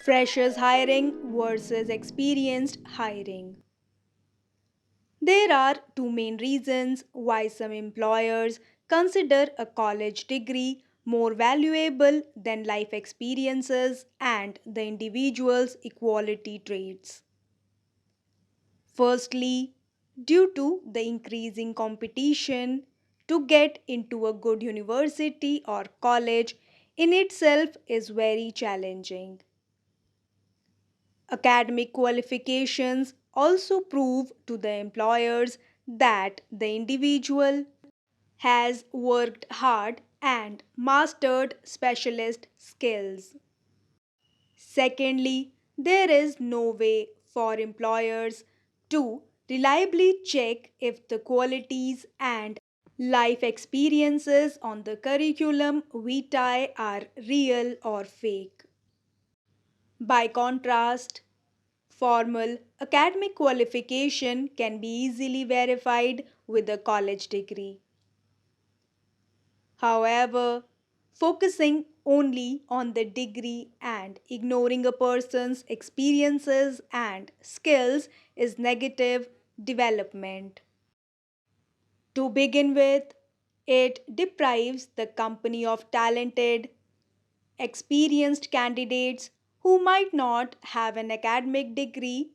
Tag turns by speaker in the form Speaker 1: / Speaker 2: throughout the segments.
Speaker 1: Freshers hiring versus experienced hiring. There are two main reasons why some employers consider a college degree more valuable than life experiences and the individual's equality traits. Firstly, due to the increasing competition to get into a good university or college in itself is very challenging. Academic qualifications also prove to the employers that the individual has worked hard and mastered specialist skills. Secondly, there is no way for employers to reliably check if the qualities and life experiences on the curriculum vitae are real or fake. By contrast, formal academic qualification can be easily verified with a college degree. However, focusing only on the degree and ignoring a person's experiences and skills is negative development. To begin with, it deprives the company of talented, experienced candidates who might not have an academic degree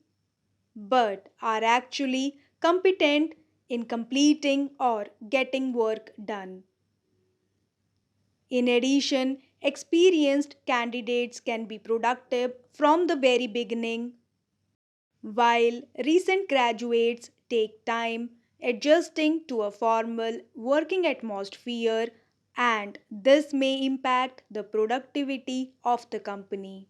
Speaker 1: but are actually competent in completing or getting work done. In addition, experienced candidates can be productive from the very beginning, while recent graduates take time adjusting to a formal working atmosphere, and this may impact the productivity of the company.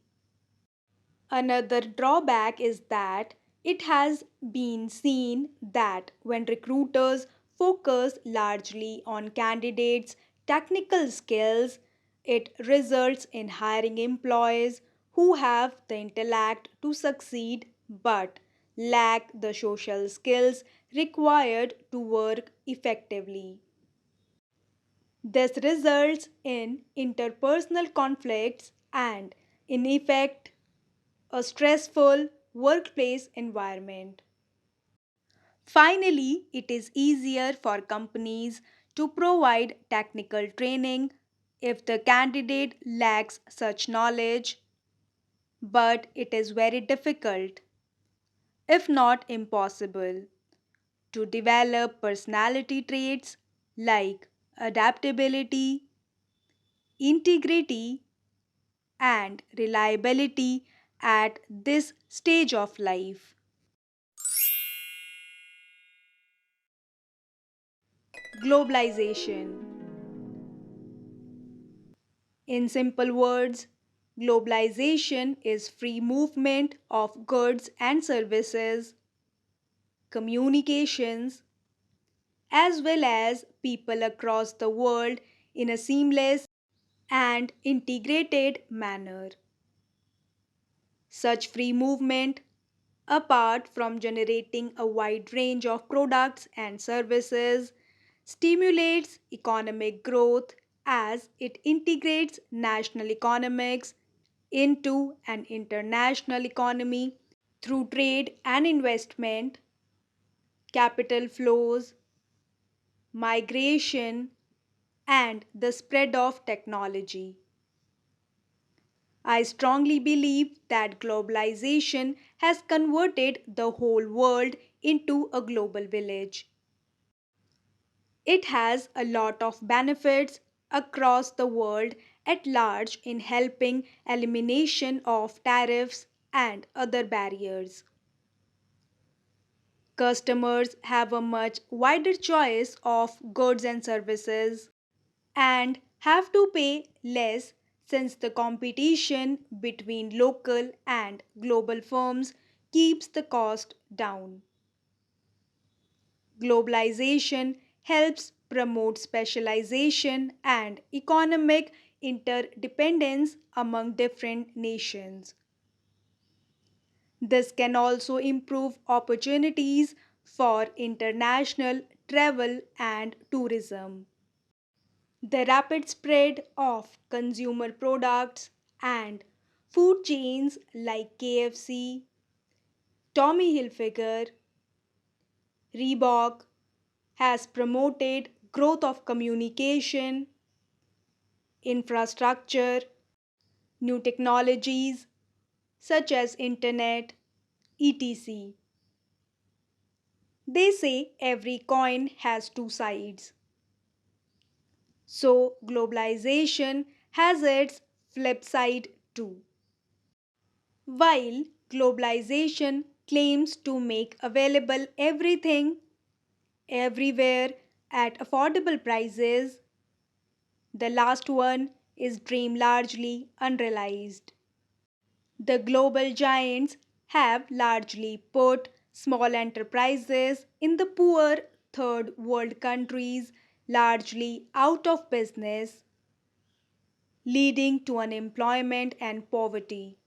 Speaker 1: Another drawback is that it has been seen that when recruiters focus largely on candidates' technical skills, it results in hiring employees who have the intellect to succeed but lack the social skills required to work effectively. This results in interpersonal conflicts and, in effect, a stressful workplace environment. Finally, it is easier for companies to provide technical training if the candidate lacks such knowledge, but it is very difficult, if not impossible, to develop personality traits like adaptability, integrity, and reliability at this stage of life. Globalization. In simple words, globalization is free movement of goods and services, communications, as well as people across the world in a seamless and integrated manner. Such free movement, apart from generating a wide range of products and services, stimulates economic growth as it integrates national economics into an international economy through trade and investment, capital flows, migration, and the spread of technology. I strongly believe that globalization has converted the whole world into a global village. It has a lot of benefits across the world at large in helping elimination of tariffs and other barriers. Customers have a much wider choice of goods and services and have to pay less since the competition between local and global firms keeps the cost down. Globalization helps promote specialization and economic interdependence among different nations. This can also improve opportunities for international travel and tourism. The rapid spread of consumer products and Food chains like KFC, Tommy Hilfiger, Reebok has promoted growth of communication, infrastructure, new technologies such as internet, etc. They say every coin has two sides. So globalization has its flip side too. While globalization claims to make available everything, everywhere, at affordable prices, the last one is dream largely unrealized. The global giants have largely put small enterprises in the poor third world countries largely out of business, leading to unemployment and poverty.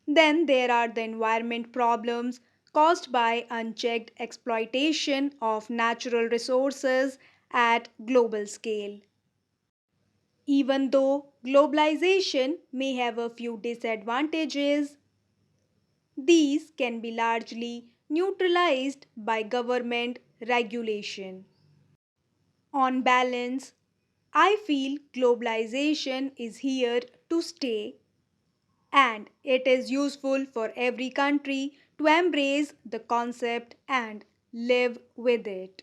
Speaker 1: Then there are the environment problems caused by unchecked exploitation of natural resources at global scale. Even though globalization may have a few disadvantages, these can be largely neutralized by government regulation. On balance, I feel globalization is here to stay and it is useful for every country to embrace the concept and live with it.